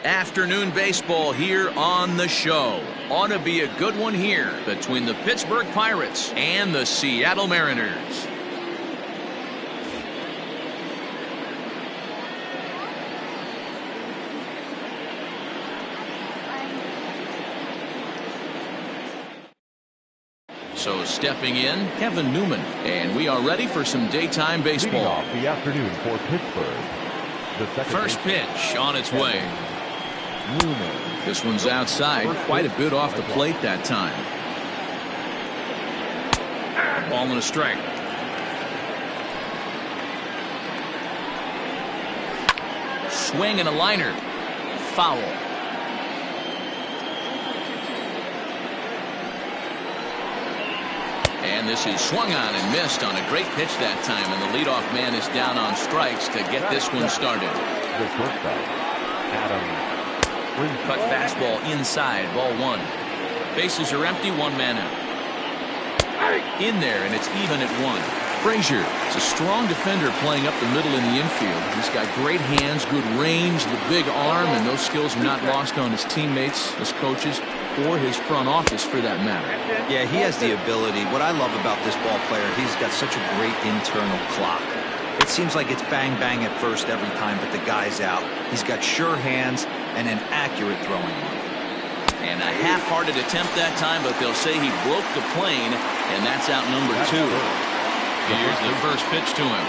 Afternoon baseball here on the show. Ought to be a good one here between the Pittsburgh Pirates and the Seattle Mariners. So stepping in, Kevin Newman, and we are ready for some daytime baseball. Leading off the afternoon for Pittsburgh. First pitch on its way. This one's outside, quite a bit off the plate that time. Ball and a strike. Swing and a liner. Foul. And this is swung on and missed on a great pitch that time, and the leadoff man is down on strikes to get this one started. The shortstop, Adam. Cut fastball inside, ball one. Bases are empty, one man out. In there, and it's even at one. Frazier is a strong defender playing up the middle in the infield. He's got great hands, good range, the big arm, and those skills are not lost on his teammates, his coaches, or his front office for that matter. Yeah, he has the ability. What I love about this ball player, he's got such a great internal clock. It seems like it's bang bang at first every time, but the guy's out. He's got sure hands and an accurate throwing arm. And a half-hearted attempt that time, but they'll say he broke the plane, and that's out number two. Here's the first pitch to him.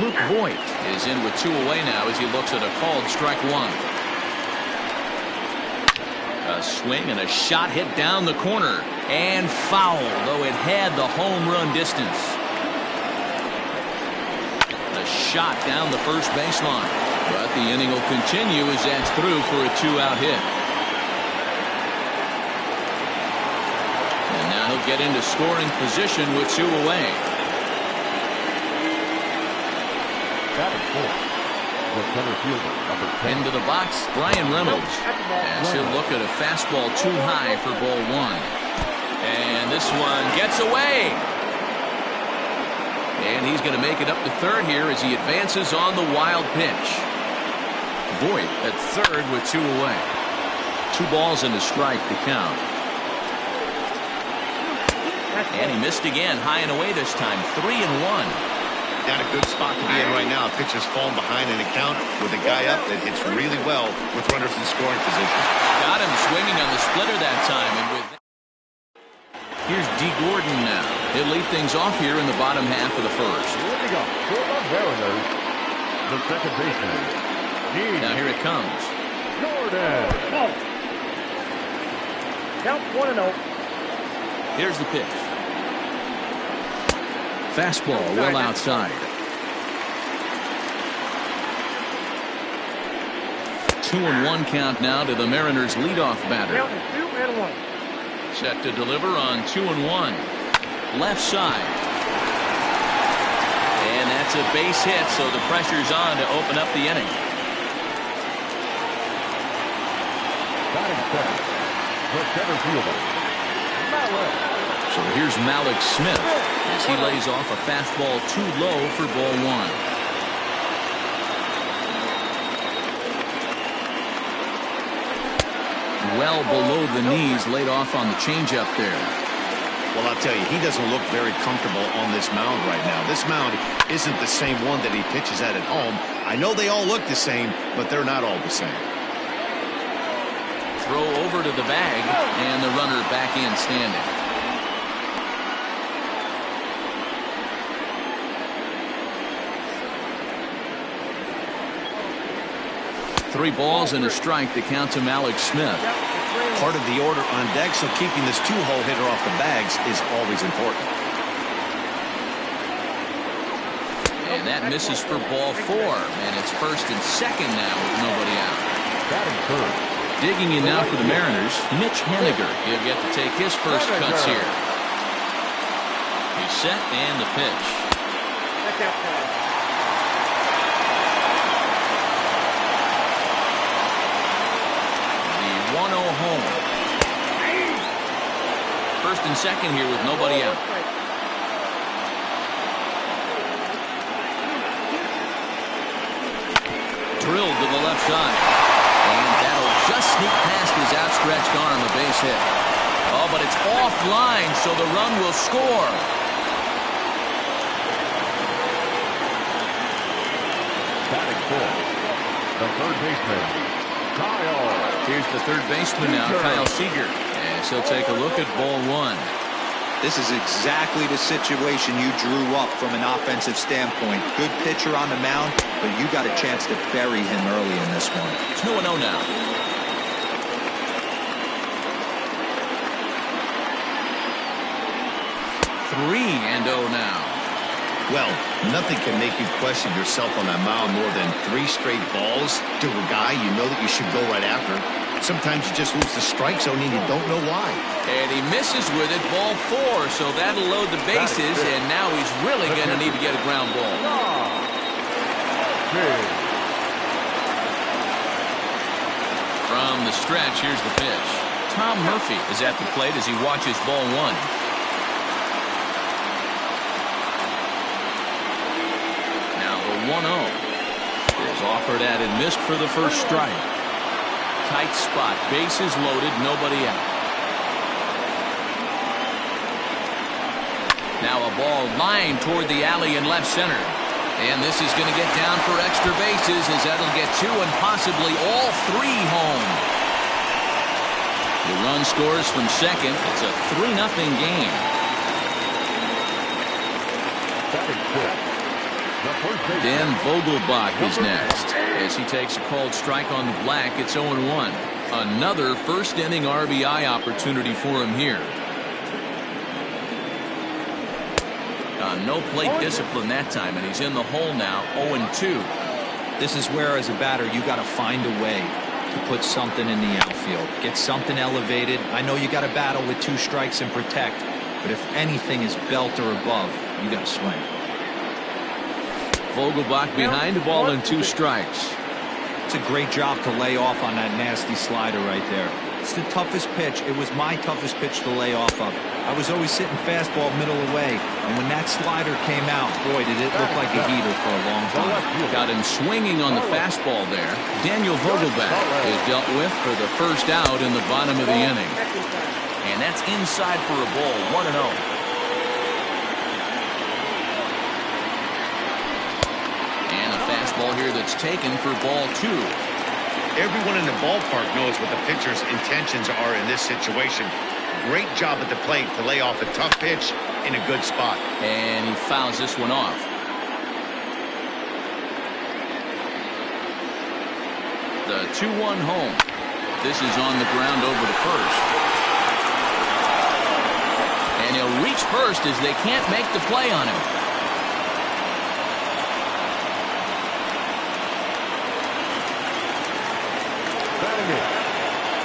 Luke Voigt is in with two away now as he looks at a called strike one. A swing and a shot hit down the corner and foul, though it had the home run distance. A shot down the first baseline, but the inning will continue as that's through for a two-out hit. And now he'll get into scoring position with two away. Into the box, Brian Reynolds, as he'll look at a fastball too high for ball one. And this one gets away. And he's going to make it up to third here as he advances on the wild pitch. Voigt at third with two away. 2 balls and a strike to count. And he missed again, high and away this time, 3-1. Not a good spot to be in right now. Pitcher's falling behind in a count with a guy up that hits really well with runners in scoring position. Got him swinging on the splitter that time. And with here's D. Gordon now. He'll lead things off here in the bottom half of the first. Leading up for the Mariners, the second baseman. Now here it comes. Jordan. Count 1-0. Here's the pitch. Fastball well outside. 2-1 count now to the Mariners leadoff batter. Count is 2-1. Set to deliver on 2-1. Left side. And that's a base hit, so the pressure's on to open up the inning. Batting second, the center fielder, Malik. So here's Malik Smith as he lays off a fastball too low for ball one. Well below the knees, laid off on the changeup there. Well, I'll tell you, he doesn't look very comfortable on this mound right now. This mound isn't the same one that he pitches at home. I know they all look the same, but they're not all the same. Throw over to the bag, and the runner back in standing. 3 balls and a strike to count to Malik Smith. Part of the order on deck, so keeping this 2-hole hitter off the bags is always important. And that misses for ball 4, and it's first and second now with nobody out. Digging in now for the Mariners, Mitch Haniger. He'll get to take his first cuts here. He's set and the pitch. The 1-0 home. First and second here with nobody out. Drilled to the left side. sneak past his outstretched arm, a base hit. Oh, but it's offline, so the run will score. Batting fourth, the third baseman, Kyle. Here's the third baseman now, Kyle Seager. And he'll take a look at ball one. This is exactly the situation you drew up from an offensive standpoint. Good pitcher on the mound, but you got a chance to bury him early in this one. 2-0 now. 3-0 now. Well, nothing can make you question yourself on that mound more than 3 straight balls to a guy you know that you should go right after. Sometimes you just lose the strike zone and you don't know why. And he misses with it, ball 4, so that'll load the bases, and now he's really going to need to get a ground ball. From the stretch, here's the pitch. Tom Murphy is at the plate as he watches ball 1. Now the 1-0 is offered at and missed for the first strike. Tight spot, bases loaded, nobody out. Now a ball lined toward the alley in left center. And this is going to get down for extra bases as that'll get 2 and possibly all 3 home. The run scores from second. It's a 3-0 game. Dan Vogelbach is next as he takes a called strike on the black. It's 0-1. Another first inning RBI opportunity for him here. No plate discipline that time, and he's in the hole now. 0-2. This is where, as a batter, you got to find a way to put something in the outfield. Get something elevated. I know you got to battle with 2 strikes and protect, but if anything is belt or above, you got to swing. Vogelbach behind the ball and 2 strikes. It's a great job to lay off on that nasty slider right there. It's the toughest pitch. It was my toughest pitch to lay off of. I was always sitting fastball middle away, and when that slider came out, boy, did it look like a heater for a long time. Got him swinging on the fastball there. Daniel Vogelbach is dealt with for the first out in the bottom of the inning. And that's inside for a ball. 1-0. And a fastball here that's taken for ball 2. Everyone in the ballpark knows what the pitcher's intentions are in this situation. Great job at the plate to lay off a tough pitch in a good spot. And he fouls this one off. The 2-1 home. This is on the ground over to first. And he'll reach first as they can't make the play on him.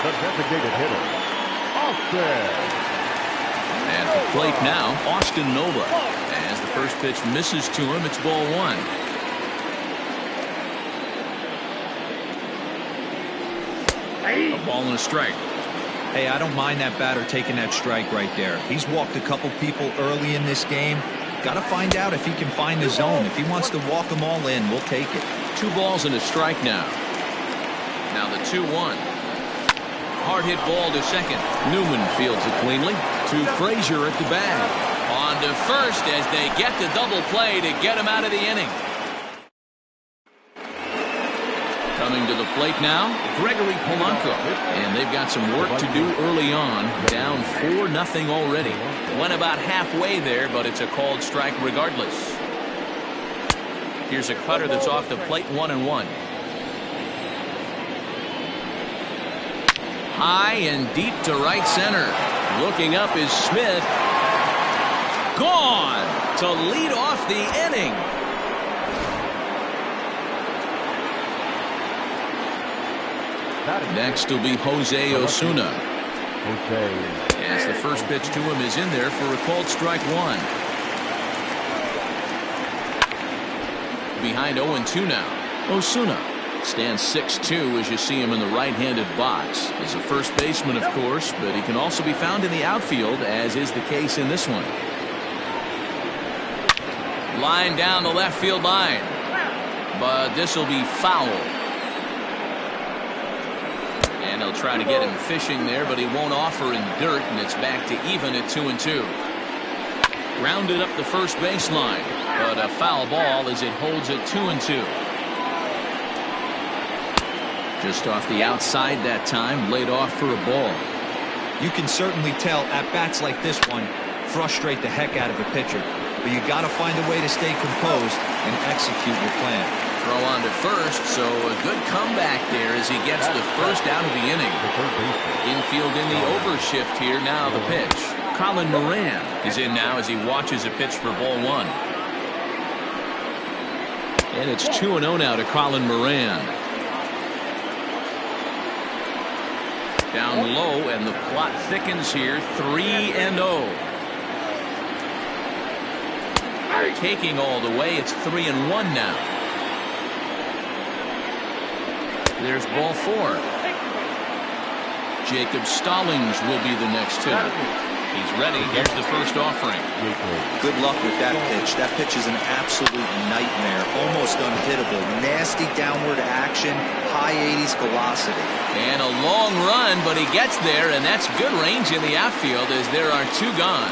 The designated hitter, Austin. At the plate now, Austin Nova. As the first pitch misses to him, it's ball 1. A ball and a strike. Hey, I don't mind that batter taking that strike right there. He's walked a couple people early in this game. Got to find out if he can find the zone. If he wants to walk them all in, we'll take it. 2 balls and a strike now. Now the 2-1. Hard hit ball to second. Newman fields it cleanly to Frazier at the bag. On to first as they get the double play to get him out of the inning. Coming to the plate now, Gregory Polanco. And they've got some work to do early on. Down 4-0 already. Went about halfway there, but it's a called strike regardless. Here's a cutter that's off the plate. 1-1. High and deep to right center. Looking up is Smith. Gone to lead off the inning. Next will be Jose Osuna. As the first pitch to him is in there for a called strike 1. Behind 0-2 now. Osuna stands 6'2" as you see him in the right-handed box. He's a first baseman, of course, but he can also be found in the outfield, as is the case in this one. Line down the left field line. But this will be foul. And they'll try to get him fishing there, but he won't offer in dirt, and it's back to even at 2-2. Rounded up the first baseline, but a foul ball as it holds it 2-2. Just off the outside that time, laid off for a ball. You can certainly tell at bats like this one frustrate the heck out of a pitcher, but you got to find a way to stay composed and execute your plan. Throw on to first, so a good comeback there as he gets the first out of the inning. Infield in the overshift here. Now the pitch. Colin Moran is in now as he watches a pitch for ball one. And it's 2-0 now to Colin Moran. Down low, and the plot thickens here. 3-0. Taking all the way. It's 3-1 now. There's ball four. Jacob Stallings will be the next hitter. He's ready. Here's the first offering. Good luck with that pitch. That pitch is an absolute nightmare. Almost unhittable. Nasty downward action. High 80s velocity. And a long run, but he gets there, and that's good range in the outfield as there are two gone.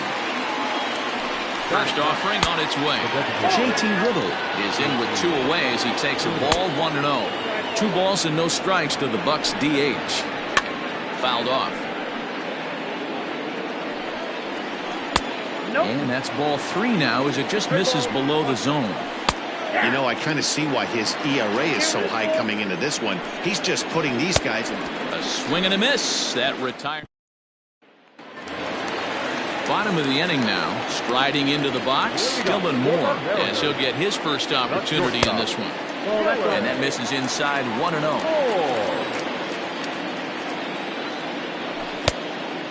First offering on its way. JT Riddle is in with two away as he takes a ball 1-0. 2 balls and no strikes to the Bucks DH. Fouled off. And that's ball 3 now as it just misses below the zone. You know, I kind of see why his ERA is so high coming into this one. He's just putting these guys in. A swing and a miss. That retired. Bottom of the inning now. Striding into the box. Dylan Moore as he'll get his first opportunity in this one. And that misses inside 1-0.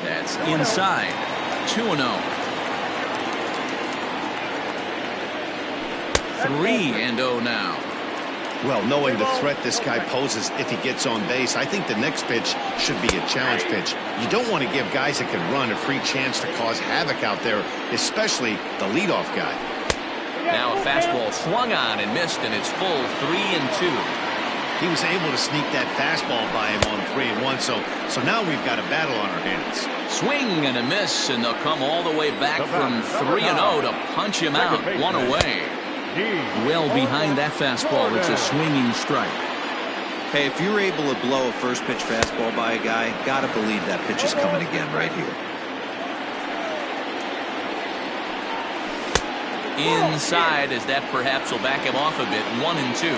That's inside 2-0. 3-0 now. Well, knowing the threat this guy poses if he gets on base, I think the next pitch should be a challenge pitch. You don't want to give guys that can run a free chance to cause havoc out there, especially the leadoff guy. Now a fastball swung on and missed, and it's full 3-2. He was able to sneak that fastball by him on 3-1, so now we've got a battle on our hands. Swing and a miss, and they'll come all the way back from 3-0 to punch him out. One away. Well behind that fastball, it's a swinging strike. Hey, if you're able to blow a first pitch fastball by a guy, gotta believe that pitch is coming again right here. Inside, as that perhaps will back him off a bit. 1-2.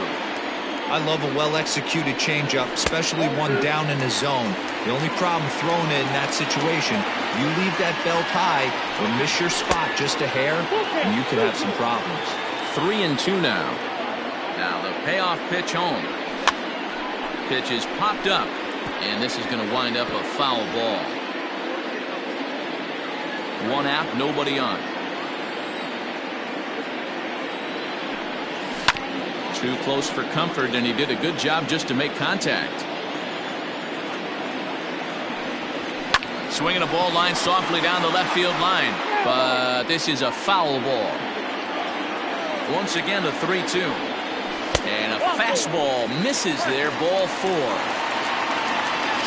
I love a well-executed changeup, especially one down in the zone. The only problem throwing it in that situation, you leave that belt high or miss your spot just a hair, and you could have some problems. 3-2 now. Now the payoff pitch home. Pitch is popped up, and this is going to wind up a foul ball. 1 out, nobody on. Too close for comfort, and he did a good job just to make contact. Swinging a ball line softly down the left field line, but this is a foul ball. Once again, a 3-2. And a fastball misses there, ball 4.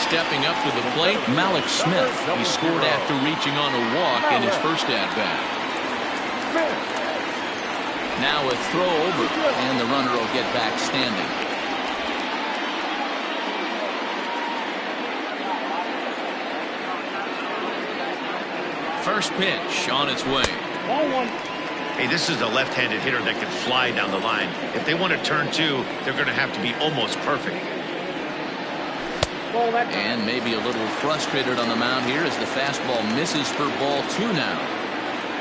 Stepping up to the plate, Malik Smith. He scored after reaching on a walk in his first at-bat. Now a throw over, and the runner will get back standing. First pitch on its way. Hey, this is a left-handed hitter that can fly down the line. If they want to turn 2, they're going to have to be almost perfect. And maybe a little frustrated on the mound here as the fastball misses for ball 2 now.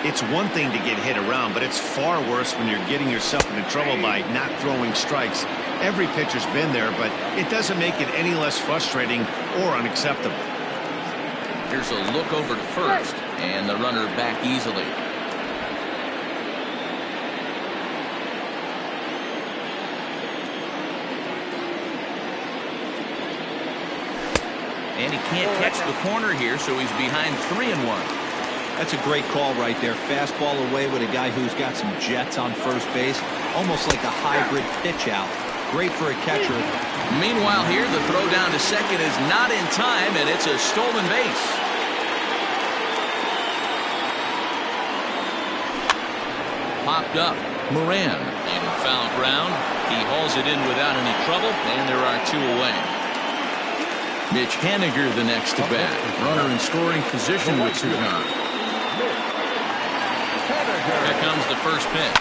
It's one thing to get hit around, but it's far worse when you're getting yourself into trouble by not throwing strikes. Every pitcher's been there, but it doesn't make it any less frustrating or unacceptable. Here's a look over to first, and the runner back easily. And he can't catch the corner here, so he's behind 3-1. That's a great call right there. Fastball away with a guy who's got some jets on first base. Almost like a hybrid pitch out. Great for a catcher. Meanwhile here, the throw down to second is not in time, and it's a stolen base. Popped up. Moran in foul ground. He hauls it in without any trouble, and there are 2 away. Mitch Haniger the next to bat. Runner in scoring position with 2 gone. Here comes the first pitch.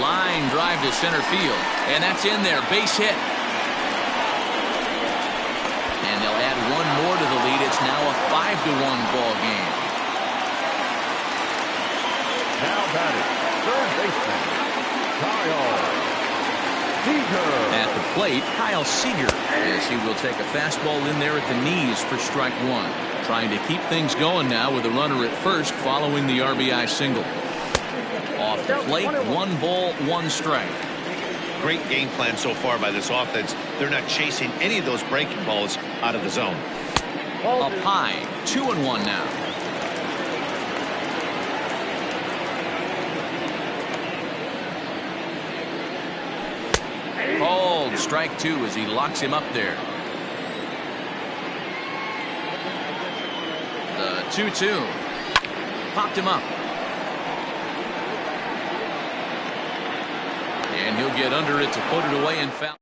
Line drive to center field, and that's in there. Base hit. And they'll add 1 more to the lead. It's now a 5-1 ball game. Now batting, third baseman, Kyle Seager. At the plate, Kyle Seager, as he will take a fastball in there at the knees for strike 1. Trying to keep things going now with a runner at first following the RBI single. Off the plate, 1 ball, 1 strike. Great game plan so far by this offense. They're not chasing any of those breaking balls out of the zone. Up high, 2-1 now. Called strike 2 as he locks him up there. The 2-2. Popped him up. And he'll get under it to put it away and foul.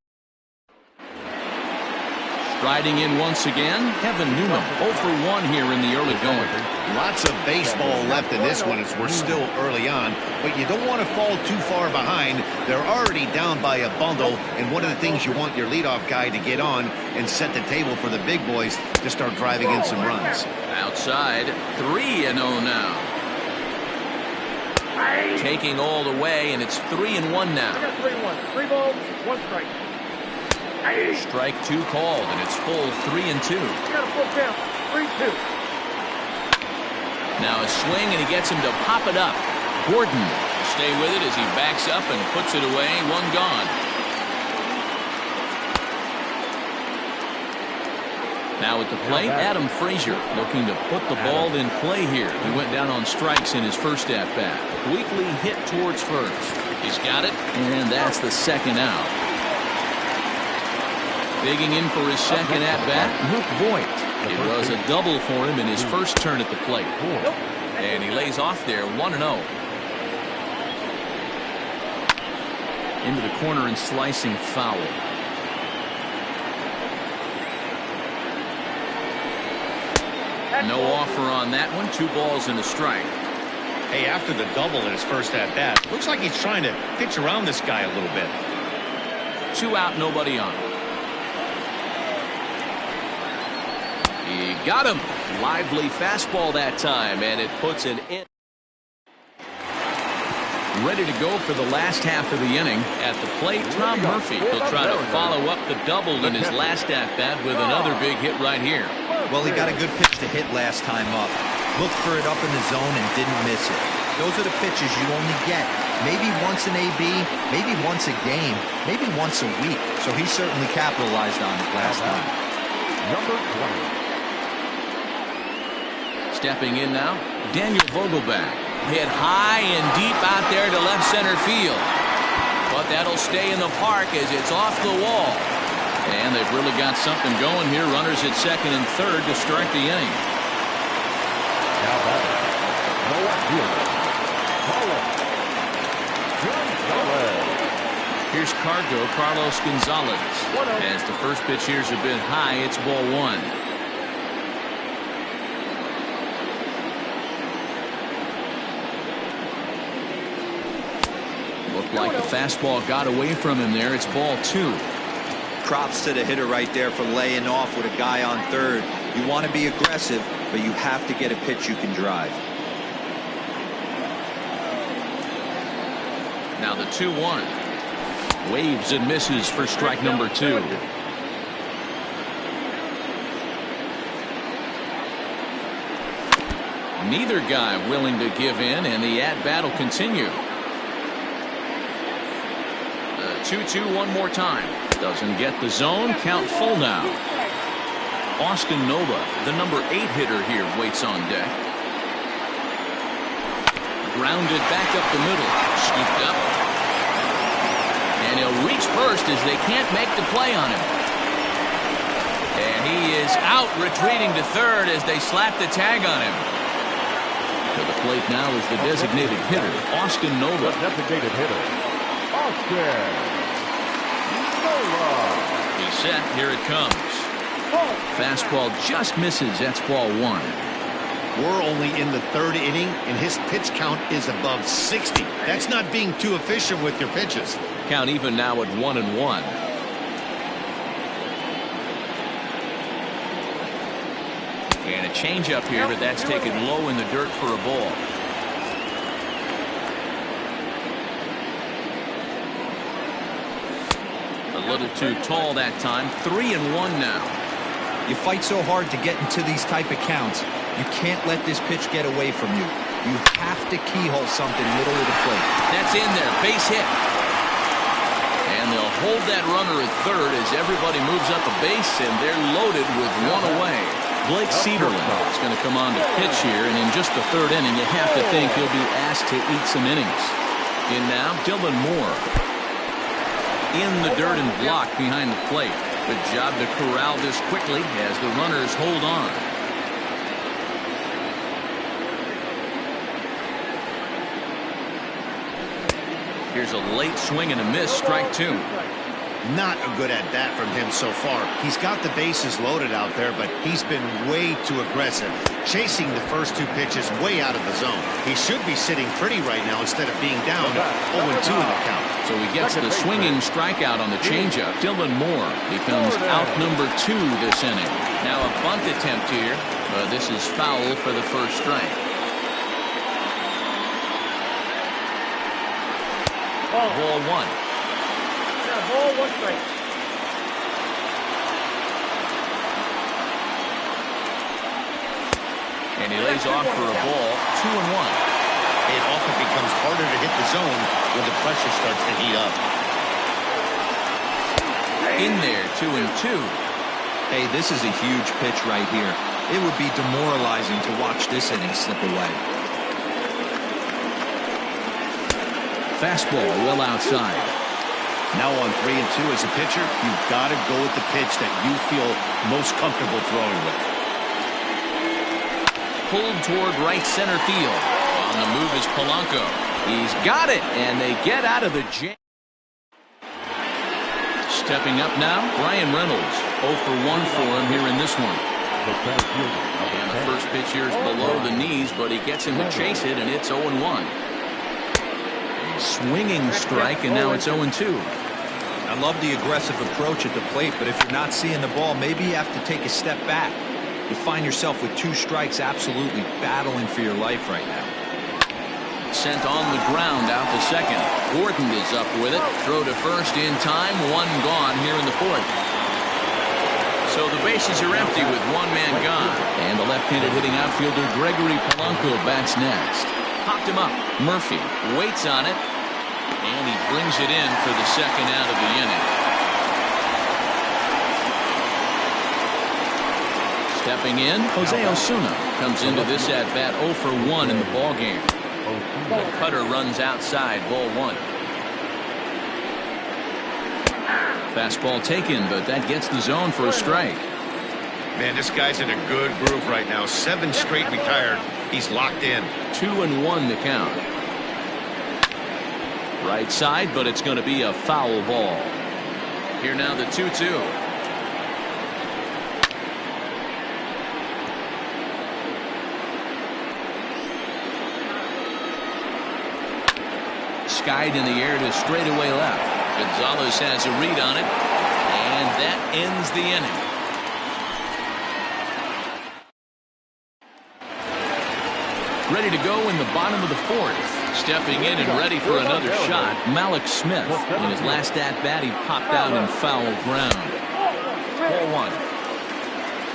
Striding in once again, Kevin Newman, 0 for 1 here in the early going. Lots of baseball left in this one as we're still early on, but you don't want to fall too far behind. They're already down by a bundle, and one of the things you want your leadoff guy to get on and set the table for the big boys to start driving in some runs. Outside, 3-0 now. Taking all the way, and it's 3-1 now. 3-1. 3 balls, 1 strike. Strike 2 called, and it's full 3-2. Got a full count. 3-2. Now a swing, and he gets him to pop it up. Gordon will stay with it as he backs up and puts it away. 1 gone. Now at the plate, Adam Frazier looking to put the ball in play here. He went down on strikes in his first at-bat. Weakly hit towards first. He's got it, and that's the 2nd out. Digging in for his 2nd at-bat, Luke Voigt. It was a double for him in his first turn at the plate. And he lays off there, 1-0. Into the corner and slicing foul. No offer on that one. 2 balls and a strike. Hey, after the double in his first at-bat, looks like he's trying to pitch around this guy a little bit. 2 out, nobody on. He got him. Lively fastball that time, and it puts it in. Ready to go for the last half of the inning. At the plate, Tom Murphy will try to follow up the double in his last at-bat with another big hit right here. Well, he got a good pitch to hit last time up. Looked for it up in the zone and didn't miss it. Those are the pitches you only get. Maybe once an AB, maybe once a game, maybe once a week. So he certainly capitalized on it last time. Number 20. Stepping in now, Daniel Vogelbach. Hit high and deep out there to left center field. But that'll stay in the park as it's off the wall. And they've really got something going here. Runners at 2nd and 3rd to start the inning. Now batting, the left fielder, Gonzalez. Here's Carlos Gonzalez. As the first pitch here's a bit high, it's ball 1. Looked like the fastball got away from him there. It's ball 2. Props to the hitter right there for laying off with a guy on 3rd. You want to be aggressive, but you have to get a pitch you can drive. Now the 2-1. Waves and misses for strike number 2. Neither guy willing to give in, and the at-bat will continue. 2-2 one more time. Doesn't get the zone. Count full now. Austin Nova, the number 8 hitter here, waits on deck. Grounded back up the middle. Scooped up. And he'll reach first as they can't make the play on him. And he is out, retreating to third as they slap the tag on him. To the plate now is the designated hitter, Austin Nova. The designated hitter, Austin Nova. He's set. Here it comes. Fastball just misses. That's ball one. We're only in the third inning, and his pitch count is above 60. That's not being too efficient with your pitches. Count even now at 1-1. And a changeup here, but that's taken low in the dirt for a ball. A little too tall that time. 3-1 now. You fight so hard to get into these type of counts. You can't let this pitch get away from you. You have to keyhole something middle of the plate. That's in there. Base hit. And they'll hold that runner at third as everybody moves up a base, and they're loaded with one away. Blake Cederlin is going to come on to pitch here, and in just the third inning, you have to think he'll be asked to eat some innings. In now, Dylan Moore. In the dirt and blocked behind the plate. Good job to corral this quickly as the runners hold on. Here's a late swing and a miss, strike two. Not a good at bat from him so far. He's got the bases loaded out there, but he's been way too aggressive, chasing the first two pitches way out of the zone. He should be sitting pretty right now instead of being down 0-2 in the count. So he gets the swinging strikeout on the changeup. Dylan Moore becomes out number 2 this inning. Now a bunt attempt here, but this is foul for the first strike. Ball one. Ball, 1 strike. And he lays off for a ball. 2-1. It often becomes harder to hit the zone when the pressure starts to heat up. In there, 2-2. Hey, this is a huge pitch right here. It would be demoralizing to watch this inning slip away. Fastball well outside. Now on 3-2 as a pitcher, you've got to go with the pitch that you feel most comfortable throwing with. Pulled toward right center field. On the move is Polanco. He's got it, and they get out of the jam. Stepping up now, Brian Reynolds. 0 for 1 for him here in this one. And the first pitch here is below the knees, but he gets him to chase it, and it's 0-1. Swinging strike, and now it's 0-2. I love the aggressive approach at the plate, but if you're not seeing the ball, maybe you have to take a step back. You find yourself with 2 strikes, absolutely battling for your life right now. Sent on the ground out to second. Gordon is up with it. Throw to first in time. 1 gone here in the fourth. So the bases are empty with 1 man gone. And the left-handed hitting outfielder Gregory Polanco bats next. Popped him up. Murphy waits on it, and he brings it in for the second out of the inning. Stepping in, Jose Osuna comes into this at-bat 0 for 1 in the ballgame. The cutter runs outside, ball 1. Fastball taken, but that gets the zone for a strike. Man, this guy's in a good groove right now. 7 straight retired. He's locked in. 2-1 to count. Right side, but it's going to be a foul ball. Here now the 2-2. Skied in the air to straightaway left. Gonzalez has a read on it, and that ends the inning. Ready to go in the bottom of the fourth. Stepping in and ready for another shot, Malik Smith. In his last at-bat, he popped out in foul ground. Ball 1.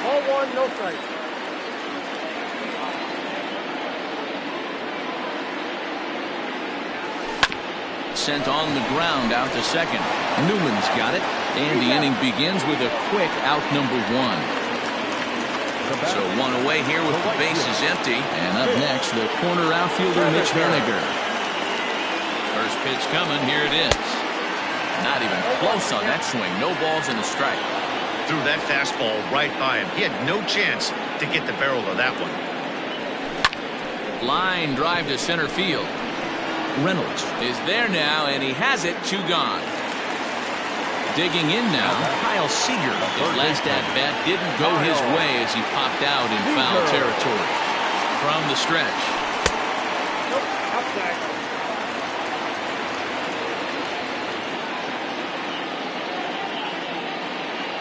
Ball 1, no strike. Sent on the ground out to second. Newman's got it, and the inning begins with a quick out number 1. So 1 away here with the bases empty. And up next, the corner outfielder Mitch Haniger. First pitch coming. Here it is. Not even close on that swing. No balls and a strike. Threw that fastball right by him. He had no chance to get the barrel of that one. Line drive to center field. Reynolds is there now, and he has it. 2 gone. Digging in now, Kyle Seager. His last at-bat didn't go his way as he popped out in foul territory. From the stretch. Nope, outside.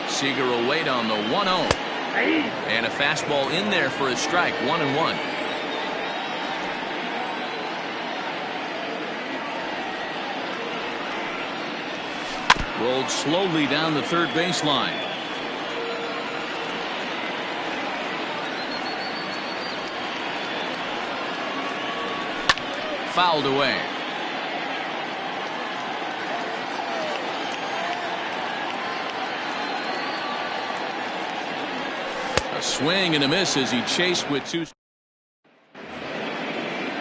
Seager will wait on the 1-0. And a fastball in there for a strike. 1-1. Rolled slowly down the third baseline. Fouled away. A swing and a miss as he chased with 2.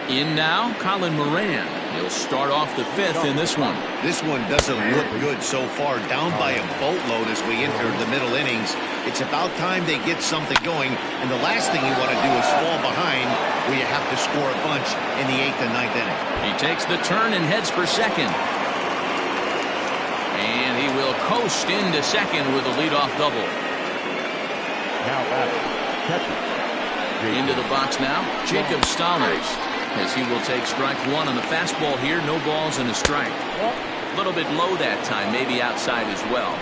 In now, Colin Moran. He'll start off the 5th in this one. This one doesn't look good so far. Down by a boatload as we enter the middle innings. It's about time they get something going. And the last thing you want to do is fall behind where you have to score a bunch in the 8th and 9th inning. He takes the turn and heads for second. And he will coast into second with a leadoff double. Now batting, catcher. Into the box now, Jacob Stallers, as he will take strike 1 on the fastball here. No balls and a strike. A little bit low that time, maybe outside as well.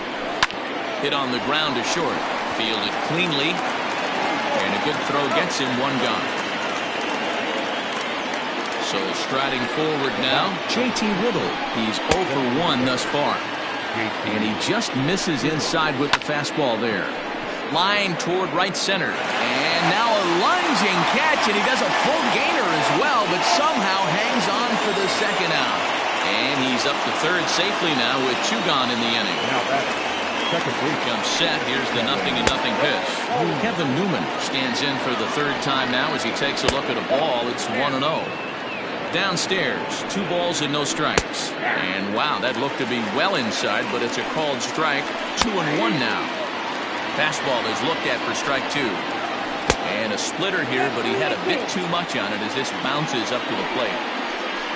Hit on the ground to short. Fielded cleanly. And a good throw gets him. 1 gone. So striding forward now, JT Riddle. He's 0 for 1 thus far. And he just misses inside with the fastball there. Line toward right center. And now a lunging catch, and he does a full gainer as well, but somehow hangs on for the second out. And he's up to third safely now with 2 gone in the inning. Now batting, second base. Comes set. Here's the 0-0 pitch. Kevin Newman stands in for the 3rd time now as he takes a look at a ball. It's 1-0. Downstairs, 2 balls and no strikes. And wow, that looked to be well inside, but it's a called strike. 2-1 now. Fastball is looked at for strike 2. And a splitter here, but he had a bit too much on it as this bounces up to the plate.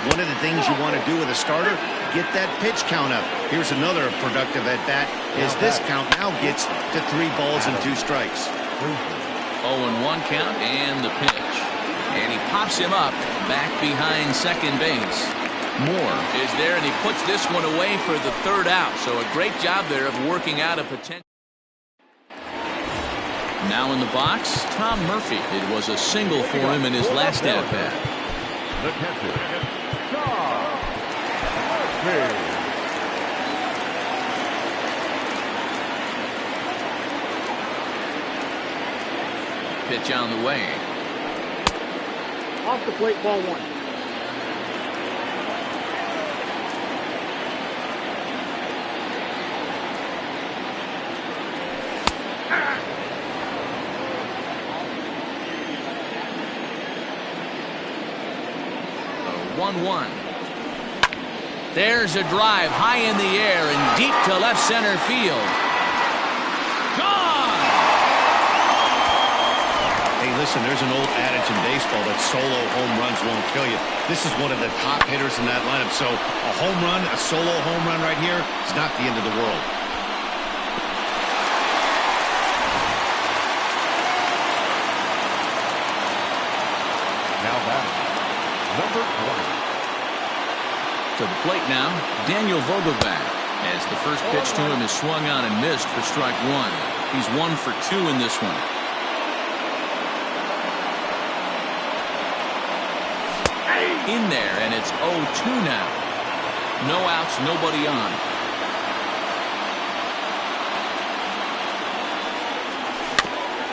One of the things you want to do with a starter, get that pitch count up. Here's another productive at bat, is this count now gets to 3 balls and 2 strikes. 0-1 count and the pitch. And he pops him up back behind second base. Moore is there, and he puts this one away for the 3rd out. So a great job there of working out a potential. Now in the box, Tom Murphy. It was a single for him in his last at-bat. The catcher, Tom Murphy. Pitch on the way. Off the plate, ball 1. There's a drive high in the air and deep to left center field. Gone! Hey, listen, there's an old adage in baseball that solo home runs won't kill you. This is one of the top hitters in that lineup. So a home run, a solo home run right here is not the end of the world. Now batting, number 20. To the plate now, Daniel Vogelbach, as the first pitch to him is swung on and missed for strike 1. He's 1 for 2 in this one. In there, and it's 0-2 now. No outs, nobody on.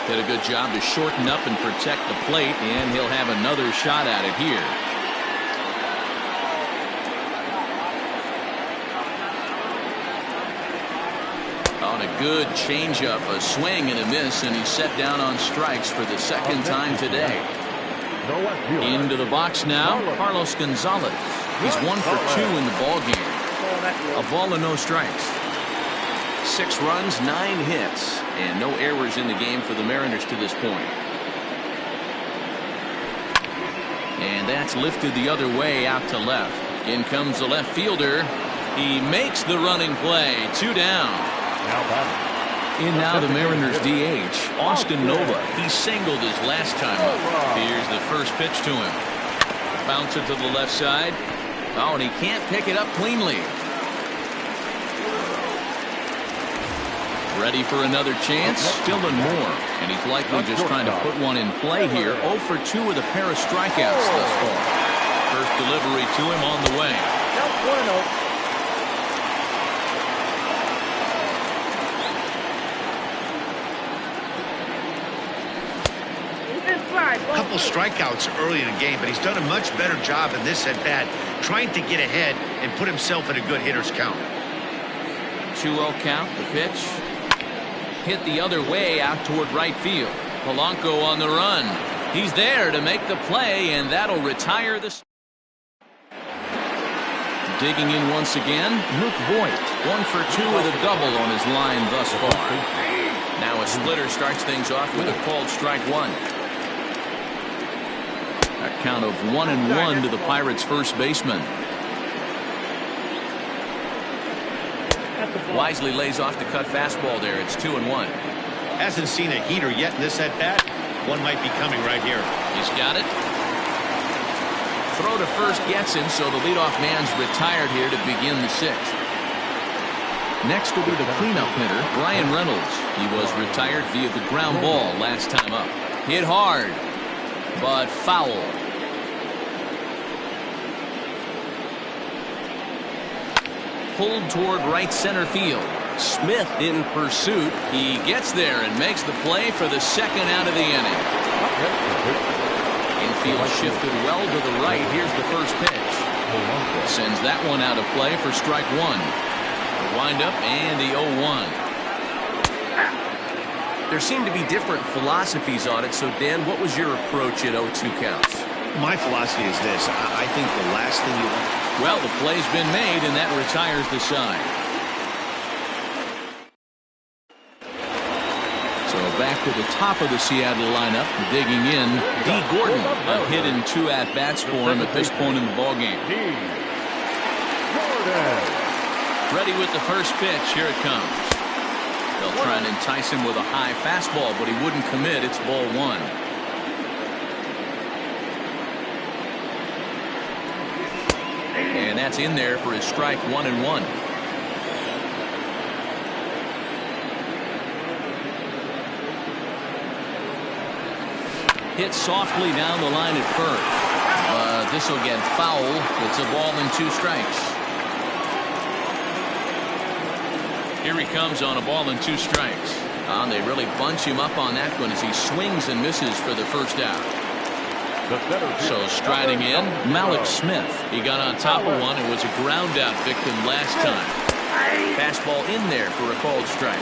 Did a good job to shorten up and protect the plate, and he'll have another shot at it here. On a good changeup, a swing and a miss, and he's set down on strikes for the 2nd time today. Into the box now, Carlos Gonzalez. He's 1 for 2 in the ball game. A ball and no strikes. 6 runs, 9 hits, and no errors in the game for the Mariners to this point. And that's lifted the other way out to left. In comes the left fielder. He makes the running play. 2 down. In now the Mariners DH, Austin Nova. He singled his last time up. Here's the first pitch to him. Bounce it to the left side. Oh, and he can't pick it up cleanly. Ready for another chance? Still and more. And he's likely just trying to put one in play here. 0 for 2 with a pair of strikeouts thus far. First delivery to him on the way. A couple strikeouts early in the game, but he's done a much better job in this at-bat, trying to get ahead and put himself in a good hitter's count. 2-0 count, the pitch. Hit the other way out toward right field. Polanco on the run. He's there to make the play, and that'll retire the... Digging in once again, Luke Voigt. 1 for 2 with a double on his line thus far. Now a splitter starts things off with a called strike 1. A count of 1-1 to the Pirates' first baseman. Wisely lays off the cut fastball there. It's 2-1. Hasn't seen a heater yet in this at-bat. One might be coming right here. He's got it. Throw to first gets him, so the leadoff man's retired here to begin the 6th. Next will be the cleanup hitter, Brian Reynolds. He was retired via the ground ball last time up. Hit hard, but foul. Pulled toward right center field. Smith in pursuit. He gets there and makes the play for the 2nd out of the inning. Infield shifted well to the right. Here's the first pitch. Sends that one out of play for strike 1. The windup and the 0-1. There seemed to be different philosophies on it. So, Dan, what was your approach at 0-2 counts? My philosophy is this. I think the last thing you want... Well, the play's been made, and that retires the side. So back to the top of the Seattle lineup, digging in, D. Gordon. A hit in 2 at-bats for him at this point in the ballgame. Ready with the first pitch. Here it comes. They'll try and entice him with a high fastball, but he wouldn't commit. It's ball 1. And that's in there for his strike 1-1. Hit softly down the line at first. This will get foul. It's a ball and 2 strikes. Here he comes on a ball and 2 strikes. They really bunch him up on that one as he swings and misses for the first out. So striding in, Malik Smith. He got on top of one and was a ground out victim last time. Fastball in there for a called strike.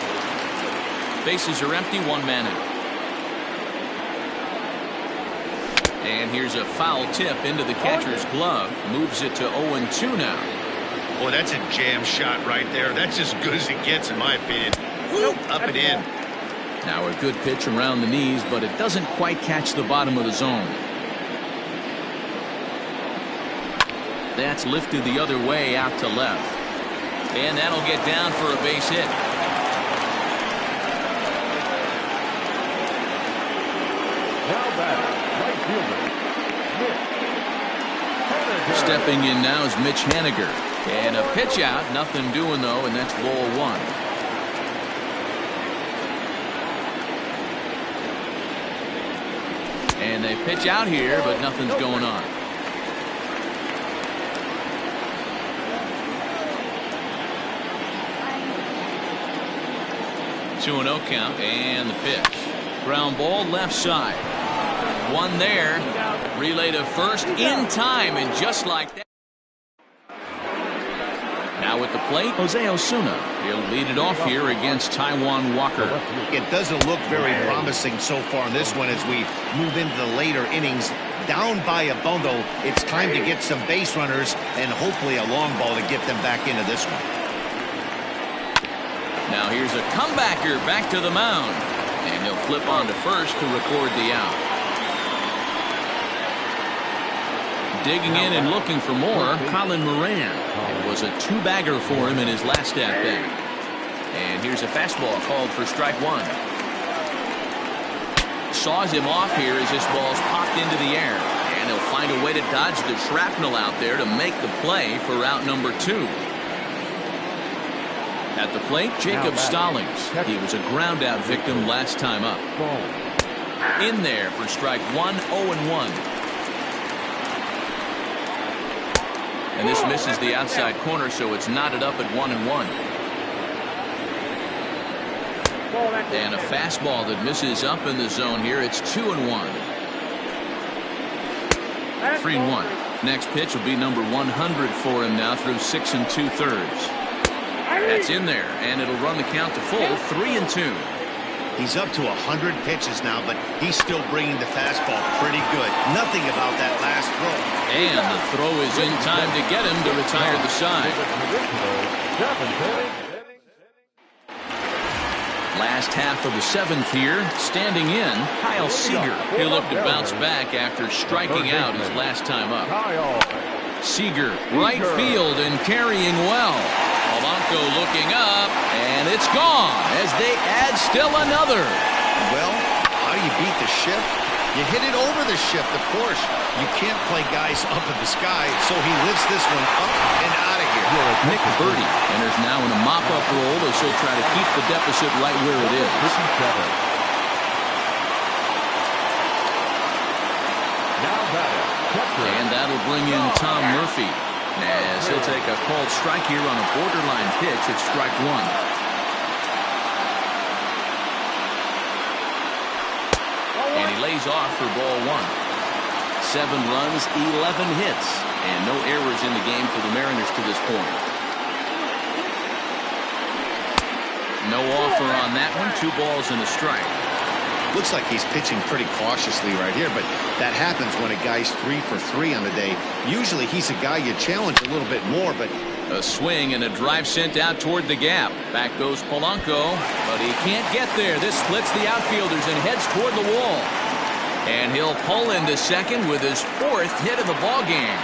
Bases are empty, 1 man out. And here's a foul tip into the catcher's glove. Moves it to 0-2 now. Boy, that's a jam shot right there. That's as good as it gets, in my opinion. Whoop, up and in. Now a good pitch around the knees, but it doesn't quite catch the bottom of the zone. That's lifted the other way out to left. And that'll get down for a base hit. Now back, right fielder, Stepping in now is Mitch Haniger. And a pitch out, nothing doing though, and that's ball 1. And they pitch out here, but nothing's going on. 2-0 count, and the pitch. Ground ball left side. 1 there. Relay to first in time, and just like that. Now at the plate, Jose Osuna. He'll lead it off here against Taijuan Walker. It doesn't look very promising so far in this one as we move into the later innings. down by a bundle. It's time to get some base runners and hopefully a long ball to get them back into this one. Now here's a comebacker back to the mound. And he'll flip on to first to record the out. Digging in and looking for more, Colin Moran. It was a two-bagger for him in his last at-bat. And here's a fastball called for strike one. Saws him off here as this ball's popped into the air. And he'll find a way to dodge the shrapnel out there to make the play for out number 2. At the plate, Jacob Stallings. He was a ground-out victim last time up. In there for strike one, 0-1. And this misses the outside corner, so it's knotted up at 1-1. And a fastball that misses up in the zone here. It's 2-1. 3-1. Next pitch will be number 100 for him now through 6 2/3. That's in there, and it'll run the count to full, 3-2. He's up to 100 pitches now, but he's still bringing the fastball pretty good. Nothing about that last throw. And the throw is in time to get him to retire the side. Last half of the 7th here, standing in, Kyle Seager. He'll look to bounce back after striking out his last time up. Seager, right field and carrying well. Polanco looking up, and it's gone as they add still another. Well, how do you beat the shift? You hit it over the shift, of course. You can't play guys up in the sky, so he lifts this one up and out of here. Nick Birdie enters now in a mop-up role as he'll try to keep the deficit right where it is. And that'll bring in Tom Murphy, as he'll take a called strike here on a borderline pitch at strike one. And he lays off for ball one. 7 runs, 11 hits, and no errors in the game for the Mariners to this point. No offer on that one. 2 balls and a strike. Looks like he's pitching pretty cautiously right here, but that happens when a guy's 3 for 3 on the day. Usually he's a guy you challenge a little bit more, but a swing and a drive sent out toward the gap. Back goes Polanco, but he can't get there. This splits the outfielders and heads toward the wall. And he'll pull into second with his 4th hit of the ball game.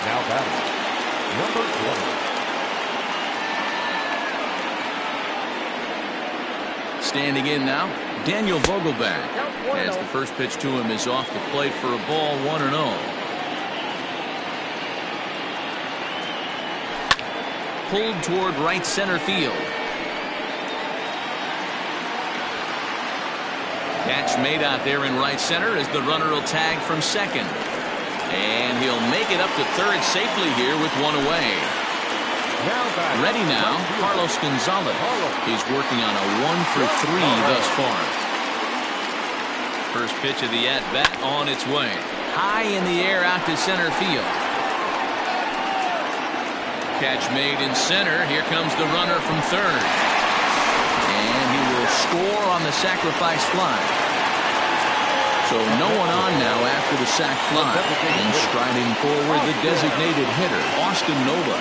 Now batting, number 20. Standing in now, Daniel Vogelbach, as the first pitch to him is off the plate for a ball, 1-0. Pulled toward right center field. Catch made out there in right center as the runner will tag from second. And he'll make it up to third safely here with 1 away. Ready now, Carlos Gonzalez. He's working on a 1 for 3 thus far. First pitch of the at-bat on its way. High in the air out to center field. Catch made in center. Here comes the runner from third. And he will score on the sacrifice fly. So no one on now after the sac fly. And striding forward, the designated hitter, Austin Nova.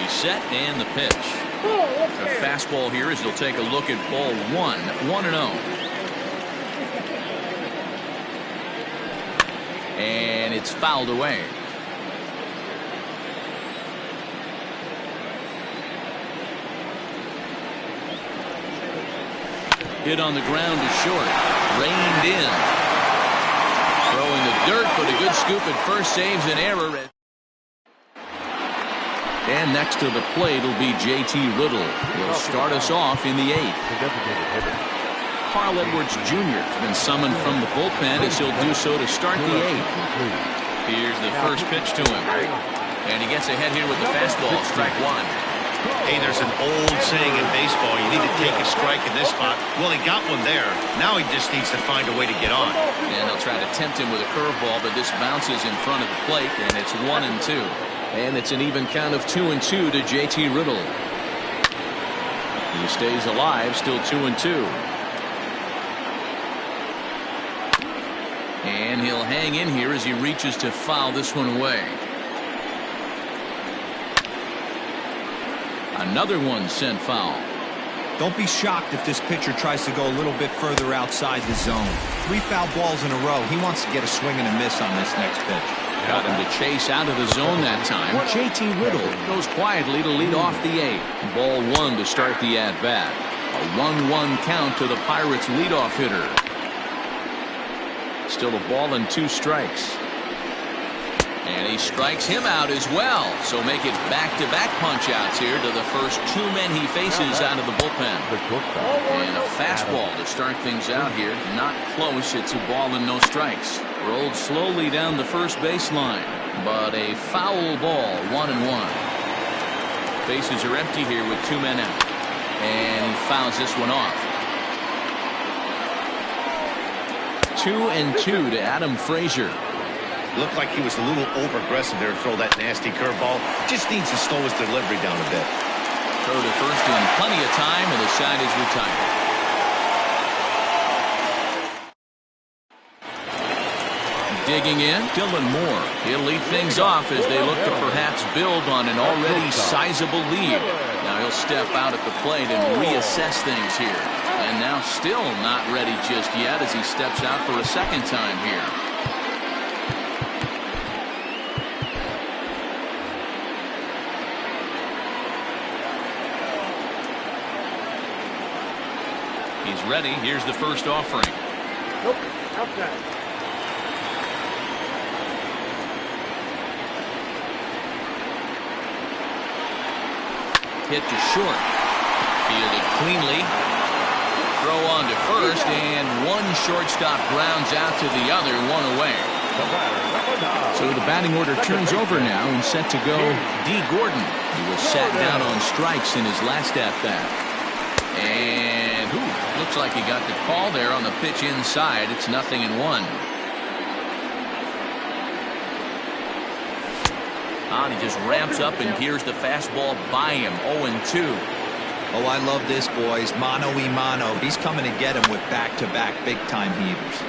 Set and the pitch. A fastball here as he'll take a look at ball 1, 1-0. And it's fouled away. Hit on the ground to short. Reined in. Throwing the dirt, but a good scoop at first saves an error. And next to the plate will be J.T. Riddle. He'll start us off in the 8th. Carl Edwards Jr. has been summoned from the bullpen as he'll do so to start the 8th. Here's the first pitch to him. And he gets ahead here with the fastball, strike one. Hey, there's an old saying in baseball, you need to take a strike in this spot. Well, he got one there. Now he just needs to find a way to get on. And they'll try to tempt him with a curveball, but this bounces in front of the plate, and it's 1-2. And it's an even count of 2-2 to J.T. Riddle. He stays alive, still 2-2. And he'll hang in here as he reaches to foul this one away. Another one sent foul. Don't be shocked if this pitcher tries to go a little bit further outside the zone. 3 foul balls in a row. He wants to get a swing and a miss on this next pitch. Got him to chase out of the zone that time. JT Riddle goes quietly to lead off the 8th. Ball 1 to start the at-bat. A 1-1 count to the Pirates' leadoff hitter. Still a ball and 2 strikes. And he strikes him out as well. So make it back-to-back punch-outs here to the first 2 men he faces out of the bullpen. And a fastball to start things out here. Not close. It's a ball and no strikes. Rolled slowly down the first baseline. But a foul ball, 1-1. Bases are empty here with 2 men out. And he fouls this one off. 2-2 to Adam Frazier. Looked like he was a little over-aggressive there to throw that nasty curveball. Just needs to slow his delivery down a bit. Throw to first in plenty of time, and the side is retired. Digging in, Dylan Moore. He'll lead things off as they look to perhaps build on an already sizable lead. Now he'll step out at the plate and reassess things here. And now still not ready just yet as he steps out for a second time here. He's ready. Here's the first offering. Nope. Outside. Hit to short. Fielded cleanly. Throw on to first, and one shortstop grounds out to the other, 1 away. So the batting order turns over now and set to go D. Gordon. He was sat down on strikes in his last at-bat. And looks like he got the call there on the pitch inside. It's 0-1. And he just ramps up and gears the fastball by him. 0-2. Oh, I love this, boys. Mano-y-mano. He's coming to get him with back-to-back big-time heavers.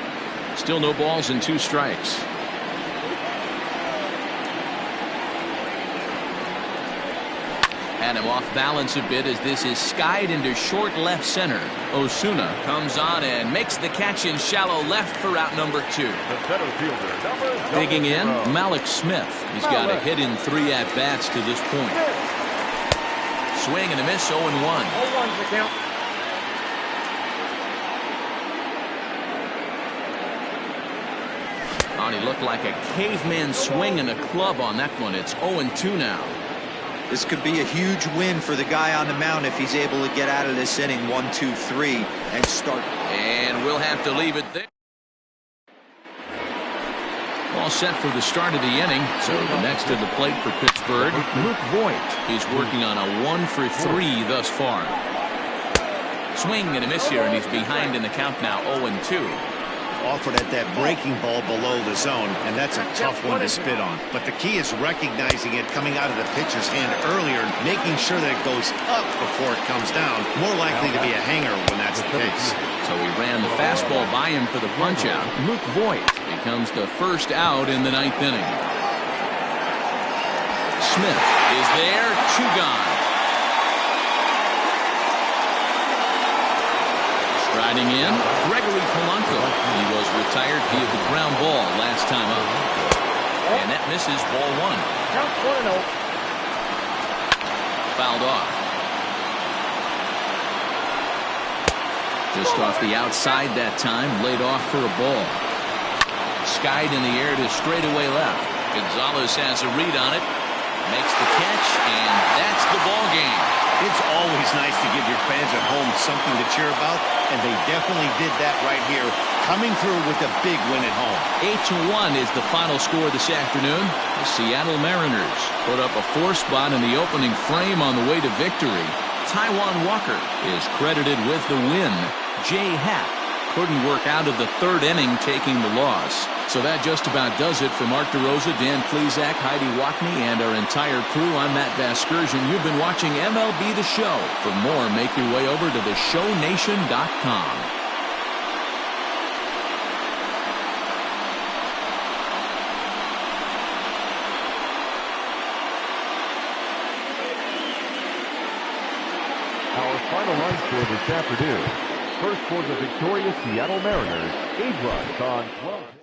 Still no balls and 2 strikes. Had him off balance a bit as this is skied into short left center. Osuna comes on and makes the catch in shallow left for out number 2. Digging in, Malik Smith. He's got a hit in 3 at-bats to this point. Swing and a miss, 0-1. 0-1's the count. And he looked like a caveman swinging a club on that one. It's 0-2 now. This could be a huge win for the guy on the mound if he's able to get out of this inning 1, 2, 3 and start. And we'll have to leave it there. All set for the start of the inning. So the next to the plate for Pittsburgh, Luke Voigt. He's working on a 1 for 3 thus far. Swing and a miss here, and he's behind in the count now, 0-2. Offered at that breaking ball below the zone, and that's a tough one to spit on. But the key is recognizing it coming out of the pitcher's hand earlier, making sure that it goes up before it comes down. More likely to be a hanger when that's the case. So he ran the fastball by him for the punch-out. Luke Voigt becomes the first out in the 9th inning. Smith is there, 2 gone. Striding in, Gregory Polanco. He was retired via the ground ball last time up. And that misses, ball 1. Count 1-0. Fouled off. Just off the outside that time, laid off for a ball. Skied in the air to straightaway left. Gonzalez has a read on it. Makes the catch, and that's the ball game. It's always nice to give your fans at home something to cheer about, and they definitely did that right here, coming through with a big win at home. 8-1 is the final score this afternoon. The Seattle Mariners put up a 4 spot in the opening frame on the way to victory. Taijuan Walker is credited with the win. Jay Happ couldn't work out of the 3rd inning, taking the loss. So that just about does it for Mark DeRosa, Dan Plesac, Heidi Watney, and our entire crew. I'm Matt Vasgersian. You've been watching MLB The Show. For more, make your way over to theshownation.com. final run score this afternoon. First for the victorious Seattle Mariners, 8 runs on 12.